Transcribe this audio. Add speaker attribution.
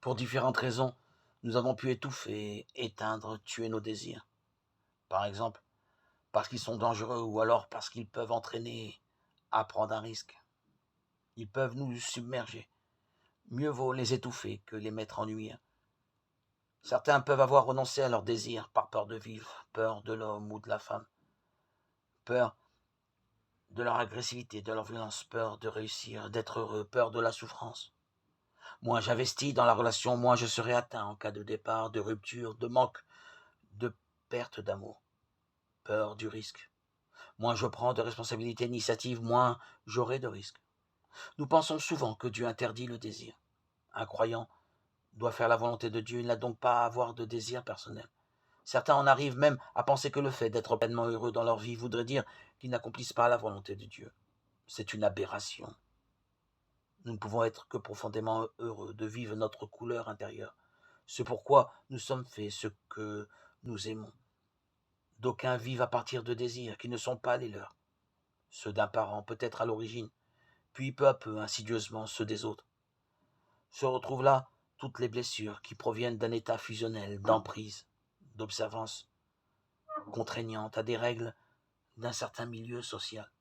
Speaker 1: Pour différentes raisons, nous avons pu étouffer, éteindre, tuer nos désirs. Par exemple, parce qu'ils sont dangereux ou alors parce qu'ils peuvent entraîner à prendre un risque. Ils peuvent nous submerger. Mieux vaut les étouffer que les mettre en lumière. Certains peuvent avoir renoncé à leurs désirs par peur de vivre, peur de l'homme ou de la femme, peur de leur agressivité, de leur violence, peur de réussir, d'être heureux, peur de la souffrance. Moins j'investis dans la relation, moins je serai atteint en cas de départ, de rupture, de manque, de perte d'amour, peur du risque. Moins je prends de responsabilités, d'initiatives, moins j'aurai de risques. Nous pensons souvent que Dieu interdit le désir. Un croyant doit faire la volonté de Dieu, il n'a donc pas à avoir de désir personnel. Certains en arrivent même à penser que le fait d'être pleinement heureux dans leur vie voudrait dire qu'ils n'accomplissent pas la volonté de Dieu. C'est une aberration. Nous ne pouvons être que profondément heureux de vivre notre couleur intérieure. C'est pourquoi nous sommes faits ce que nous aimons. D'aucuns vivent à partir de désirs qui ne sont pas les leurs, ceux d'un parent peut-être à l'origine, puis peu à peu, insidieusement, ceux des autres. Se retrouvent là toutes les blessures qui proviennent d'un état fusionnel, d'emprise, d'observance contraignante à des règles d'un certain milieu social.